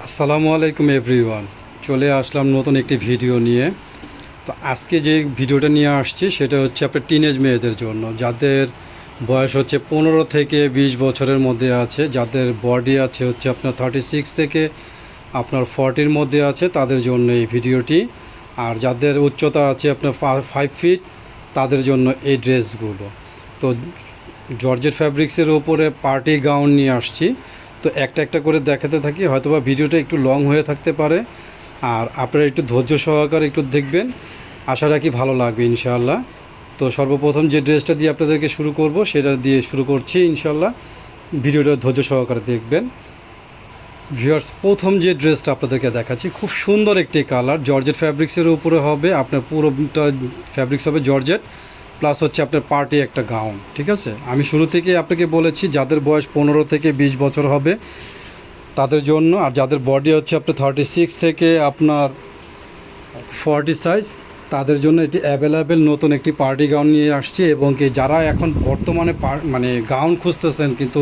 আসসালামু আলাইকুম এভরিওয়ান। চলে আসলাম নতুন একটি ভিডিও নিয়ে। তো আজকে যে ভিডিওটা নিয়ে আসছি সেটা হচ্ছে আপনার টিনেজ মেয়েদের জন্য, যাদের বয়স হচ্ছে 15 থেকে 20 বছরের মধ্যে আছে, যাদের বডি আছে হচ্ছে আপনার 36 থেকে আপনার 40-র মধ্যে আছে, তাদের জন্য এই ভিডিওটি। আর যাদের উচ্চতা আছে আপনার 5 ফিট, তাদের জন্য এই ড্রেসগুলো। তো জর্জেট ফ্যাব্রিক্সের উপরে পার্টি গাউন নিয়ে আসছি। তো একটা একটা করে দেখাতে থাকি, হয়তোবা ভিডিওটা একটু লং হয়ে থাকতে পারে, আর আপনারা একটু ধৈর্য সহকারে একটু দেখবেন। আশা রাখি ভালো লাগবে ইনশাআল্লাহ। তো সর্বপ্রথম যে ড্রেসটা দিয়ে আপনাদেরকে শুরু করব সেটা দিয়ে শুরু করছি ইনশাআল্লাহ। ভিডিওটা ধৈর্য সহকারে দেখবেন। ভিউয়ার্স, প্রথম যে ড্রেসটা আপনাদেরকে দেখাচ্ছি, খুব সুন্দর একটি কালার, জর্জেট ফ্যাব্রিক্সের উপরে হবে, আপনার পুরোটা ফ্যাব্রিক্স হবে জর্জেট, প্লাস হচ্ছে আপনার পার্টি একটা গাউন। ঠিক আছে, আমি শুরু থেকে আপনাকে বলেছি যাদের বয়স 15 থেকে 20 বছর হবে তাদের জন্য, আর যাদের বডি হচ্ছে আপনার 36 থেকে আপনার 40 সাইজ, তাদের জন্য এটি অ্যাভেলেবেল নতুন একটি পার্টি গাউন নিয়ে আসছি। এবং কি যারা এখন বর্তমানে মানে গাউন খুঁজতেছেন কিন্তু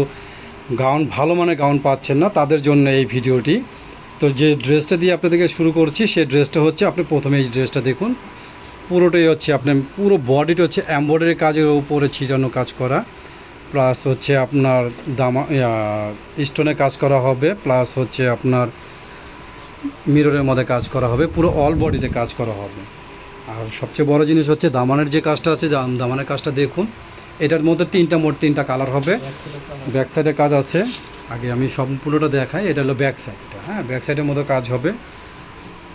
গাউন ভালো মানে গাউন পাচ্ছেন না, তাদের জন্য এই ভিডিওটি। তো যে ড্রেসটা দিয়ে আপনাদেরকে শুরু করছি সেই ড্রেসটা হচ্ছে, আপনি প্রথমে এই ড্রেসটা দেখুন। পুরোটাই হচ্ছে আপনার পুরো বডিটা হচ্ছে এমব্রয়ডারি কাজের উপরে ছিটানো কাজ করা, প্লাস হচ্ছে আপনার স্টোনের কাজ করা হবে, প্লাস হচ্ছে আপনার মিররের মধ্যে কাজ করা হবে, পুরো অল বডিতে কাজ করা হবে। আর সবচেয়ে বড় জিনিস হচ্ছে দামানের যে কাজটা আছে, দামানের কাজটা দেখুন। এটার মধ্যে মোট তিনটা কালার হবে। ব্যাক সাইডে কাজ আছে, আগে আমি সম্পূর্ণটা দেখাই। এটা হলো ব্যাক সাইডটা, হ্যাঁ, ব্যাক সাইডের মধ্যে কাজ হবে।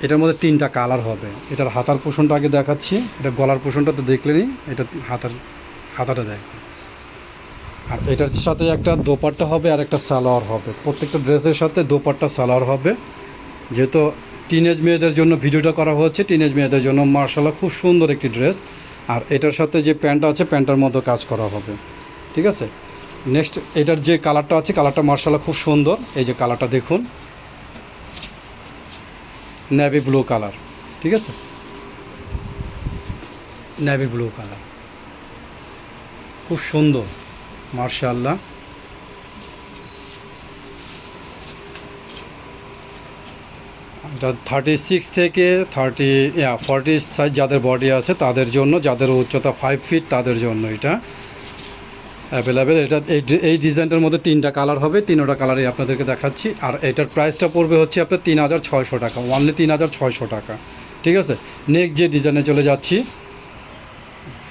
এটার মধ্যে তিনটা কালার হবে। এটার হাতার পোষণটা আগে দেখাচ্ছি। এটা গলার পোষণটা তো দেখলেনই, এটা হাতাটা দেখবেন। আর এটার সাথে একটা দোপাট্টা হবে আর একটা সালোয়ার হবে। প্রত্যেকটা ড্রেসের সাথে দোপাট্টা সালোয়ার হবে। যেহেতু টিনেজ মেয়েদের জন্য ভিডিওটা করা হচ্ছে, টিনেজ মেয়েদের জন্য মার্শাল্লাহ খুব সুন্দর একটি ড্রেস। আর এটার সাথে যে প্যান্টটা আছে প্যান্টের মতো কাজ করা হবে। ঠিক আছে, নেক্সট এটার যে কালারটা আছে, কালারটা মার্শাল্লাহ খুব সুন্দর। এই যে কালারটা দেখুন, নেভি ব্লু কালার। ঠিক আছে, নেভি ব্লু কালার খুব সুন্দর মার্শাল্লাহ। এটা 36 থেকে 40 সাইজ যাদের বডি আছে তাদের জন্য, যাদের উচ্চতা 5 ফিট তাদের জন্য এটা অ্যাভেলেবেল। এটা এই ডিজাইনটার মধ্যে তিনটা কালার হবে, তিনটা কালারই আপনাদেরকে দেখাচ্ছি। আর এটার প্রাইসটা পড়বে হচ্ছে আপনার 3600 টাকা, অনলি 3600 টাকা। ঠিক আছে, নেক্সট যে ডিজাইনে চলে যাচ্ছি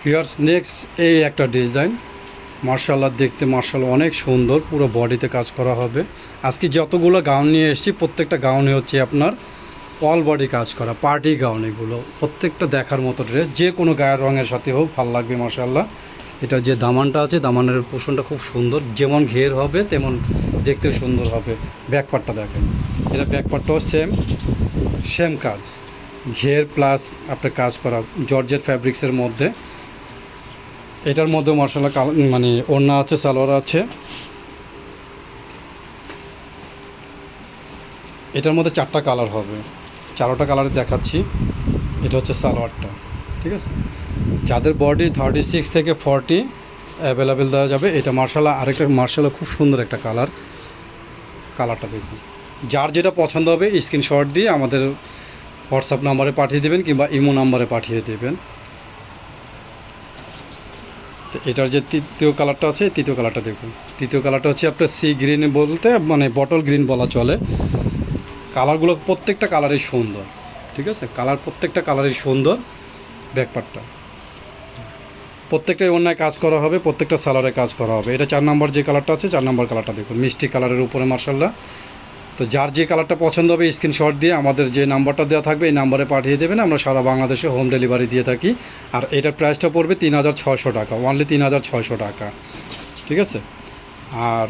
ভিউয়ার্স। নেক্সট এই একটা ডিজাইন, মার্শাল্লাহ দেখতে মার্শাল্লাহ অনেক সুন্দর, পুরো বডিতে কাজ করা হবে। আজকে যতগুলো গাউন নিয়ে এসেছি প্রত্যেকটা গাউনে হচ্ছে আপনার অল বডি কাজ করা পার্টি গাউন। এগুলো প্রত্যেকটা দেখার মতো ড্রেস, যে কোনো গায়ের রঙের সাথে হোক ভালো লাগবে মার্শাল্লাহ। এটার যে দামানটা আছে, দামানের পোষণটা খুব সুন্দর, যেমন ঘের হবে তেমন দেখতেও সুন্দর হবে। ব্যাকপার্টটা দেখেন, এটা ব্যাকপার্টটাও সেম কাজ, ঘের প্লাস আপনার কাজ করা জর্জেট ফ্যাব্রিক্সের মধ্যে। এটার মধ্যে মার্শাল্লাহ মানে ওড়না আছে, সালোয়ার আছে। এটার মধ্যে চারটা কালার হবে, চারোটা কালারে দেখাচ্ছি। এটা হচ্ছে সালোয়ারটা। ঠিক আছে, যাদের বডি 36 থেকে 40 অ্যাভেলেবেল দেওয়া যাবে। এটা মার্শাল্লাহ আরেকটা মার্শাল্লাহ খুব সুন্দর একটা কালারটা দেখুন। যার যেটা পছন্দ হবে স্ক্রিনশট দিয়ে আমাদের হোয়াটসঅ্যাপ নাম্বারে পাঠিয়ে দেবেন কিংবা ইমো নাম্বারে পাঠিয়ে দেবেন। তো এটার যে তৃতীয় কালারটা আছে, তৃতীয় কালারটা দেখুন। তৃতীয় কালারটা হচ্ছে আপনার সি গ্রিন বলতে মানে বটল গ্রিন বলা চলে। কালারগুলো প্রত্যেকটা কালারই সুন্দর। ঠিক আছে, প্রত্যেকটা কালারই সুন্দর। ব্যাকপার্টটা প্রত্যেকটাই অন্যায় কাজ করা হবে, প্রত্যেকটা সালোয়ারে কাজ করা হবে। এটা 4 নম্বর যে কালারটা আছে, 4 নম্বর কালারটা দেখুন, মিষ্টি কালারের উপরে মার্শাল্লাহ। তো যার যে কালারটা পছন্দ হবে স্ক্রিনশট দিয়ে আমাদের যে নাম্বারটা দেওয়া থাকবে এই নাম্বারে পাঠিয়ে দেবেন। আমরা সারা বাংলাদেশে হোম ডেলিভারি দিয়ে থাকি। আর এটার প্রাইসটা পড়বে 3600 টাকা, অনলি 3600 টাকা। ঠিক আছে, আর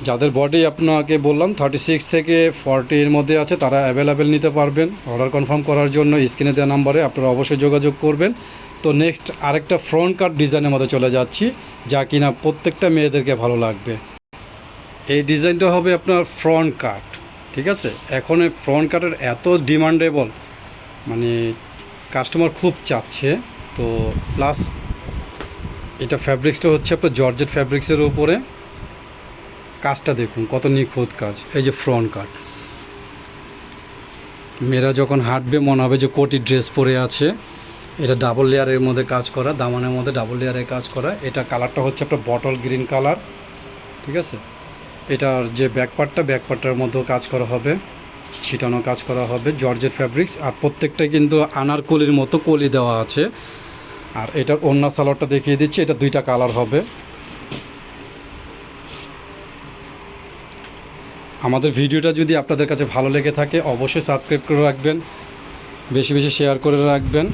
যাদের বডি আপনাকে বললাম 36 থেকে 40-র মধ্যে আছে তারা অ্যাভেলেবেল নিতে পারবেন। অর্ডার কনফার্ম করার জন্য স্ক্রিনে দেওয়া নাম্বারে আপনারা অবশ্যই যোগাযোগ করবেন। তো নেক্সট আরেকটা ফ্রন্ট কাট ডিজাইনের মধ্যে চলে যাচ্ছি, যা কিনা প্রত্যেকটা মেয়েদেরকে ভালো লাগবে। এই ডিজাইনটা হবে আপনার ফ্রন্ট কাট। ঠিক আছে, এখন এই ফ্রন্ট কাটের এত ডিমান্ডেবল, মানে কাস্টমার খুব চাচ্ছে। তো প্লাস এটা ফ্যাব্রিক্সটা হচ্ছে আপনার জর্জেট ফ্যাব্রিক্সের উপরে। কাজটা দেখুন কত নিখুঁত কাজ। এই যে ফ্রন্ট কাট, মেয়েরা যখন হাঁটবে মনে হবে যে কোটি ড্রেস পরে আছে। এটা ডাবল লেয়ারের মধ্যে কাজ করা, দামানের মধ্যে ডাবল লেয়ারে কাজ করা। এটা কালারটা হচ্ছে একটা বটল গ্রিন কালার, ঠিক আছে। এটার যে ব্যাকপার্টটার মধ্যেও কাজ করা হবে, ছিটানো কাজ করা হবে জর্জেট ফ্যাব্রিক্স। আর প্রত্যেকটাই কিন্তু আনারকলির মতো কলি দেওয়া আছে। আর এটার ওড়না সালোয়ারটা দেখিয়ে দিচ্ছি, এটা দুইটা কালার হবে। আমাদের ভিডিওটা যদি আপনাদের কাছে ভালো লেগে থাকে অবশ্যই সাবস্ক্রাইব করে রাখবেন, বেশি বেশি শেয়ার করে রাখবেন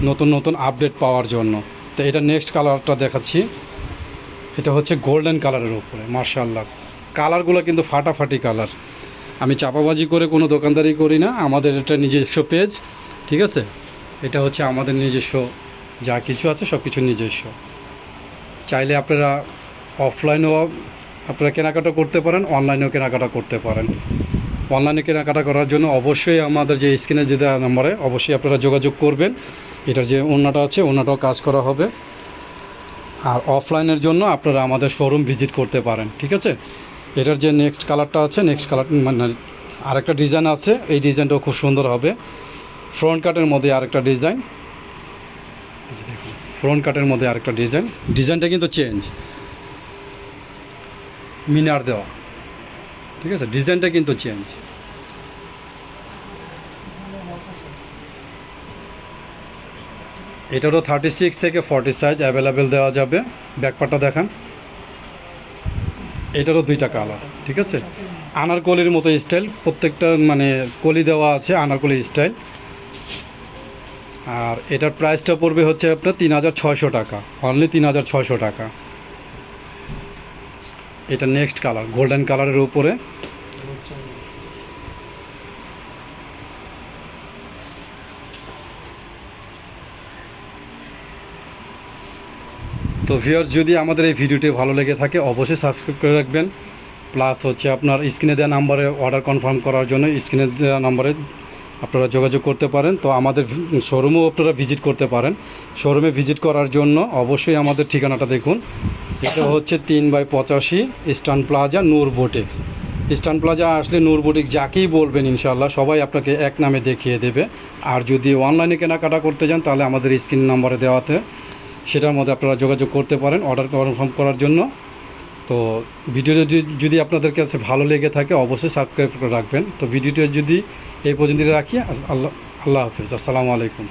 নতুন নতুন আপডেট পাওয়ার জন্য। তো এটা নেক্সট কালারটা দেখাচ্ছি, এটা হচ্ছে গোল্ডেন কালারের উপরে। মার্শাল্লাহ, কালারগুলো কিন্তু ফাটাফাটি কালার। আমি চাপাবাজি করে কোনো দোকানদারি করি না, আমাদের এটা নিজস্ব পেজ, ঠিক আছে। এটা হচ্ছে আমাদের নিজস্ব, যা কিছু আছে সব কিছু নিজস্ব। চাইলে আপনারা অফলাইনেও আপনারা কেনাকাটা করতে পারেন, অনলাইনেও কেনাকাটা করতে পারেন। অনলাইনে কেনাকাটা করার জন্য অবশ্যই আমাদের যে স্ক্রিনে যে দেওয়া নম্বরে অবশ্যই আপনারা যোগাযোগ করবেন। এটার যে ওড়নাটা আছে ওড়নাটাও কাজ করা হবে। আর অফলাইনের জন্য আপনারা আমাদের শোরুম ভিজিট করতে পারেন, ঠিক আছে। এটার যে নেক্সট কালারটা আছে, নেক্সট কালার মানে আরেকটা ডিজাইন আছে, এই ডিজাইনটাও খুব সুন্দর হবে। ফ্রন্ট কাটের মধ্যে আরেকটা ডিজাইন, ফ্রন্ট কাটের মধ্যে আরেকটা ডিজাইনটা কিন্তু চেঞ্জ, মিনার দেওয়া, ঠিক আছে। ডিজাইনটা কিন্তু চেঞ্জ। এটারও 36 থেকে 40 সাইজ অ্যাভেলেবেল দেওয়া যাবে। ব্যাকপার্টটা দেখান, এটারও দুইটা কালার, ঠিক আছে। আনারকলির মতো স্টাইল, প্রত্যেকটা মানে কলি দেওয়া আছে আনারকলি স্টাইল। আর এটার প্রাইসটা পড়বে হচ্ছে আপনার 3600 টাকা, অনলি 3600 টাকা। এটা নেক্সট কালার গোল্ডেন কালারের উপরে। তো ভিউয়ার্স, যদি আমাদের এই ভিডিওটি ভালো লেগে থাকে অবশ্যই সাবস্ক্রাইব করে রাখবেন। প্লাস হচ্ছে আপনার স্ক্রিনে দেওয়া নাম্বারে অর্ডার কনফার্ম করার জন্য স্ক্রিনে দেওয়া নাম্বারে আপনারা যোগাযোগ করতে পারেন। তো আমাদের শোরুমেও আপনারা ভিজিট করতে পারেন। শোরুমে ভিজিট করার জন্য অবশ্যই আমাদের ঠিকানাটা দেখুন। এটা হচ্ছে 3/85 ইস্টার্ন প্লাজা, নূর বুটিক্স। ইস্টার্ন প্লাজা আসলে নূর বুটিক্স যাকেই বলবেন ইনশাআল্লাহ সবাই আপনাকে এক নামে দেখিয়ে দেবে। আর যদি অনলাইনে কেনাকাটা করতে যান তাহলে আমাদের স্ক্রিন নাম্বারে দেওয়াতে সেটার মধ্যে আপনারা যোগাযোগ করতে পারেন অর্ডার কনফার্ম করার জন্য। তো ভিডিওটা যদি আপনাদের কাছে ভালো লেগে থাকে অবশ্যই সাবস্ক্রাইব করে রাখবেন। তো ভিডিওটা যদি এই পর্যন্ত রাখি, আল্লাহ হাফেজ, আসসালামু আলাইকুম।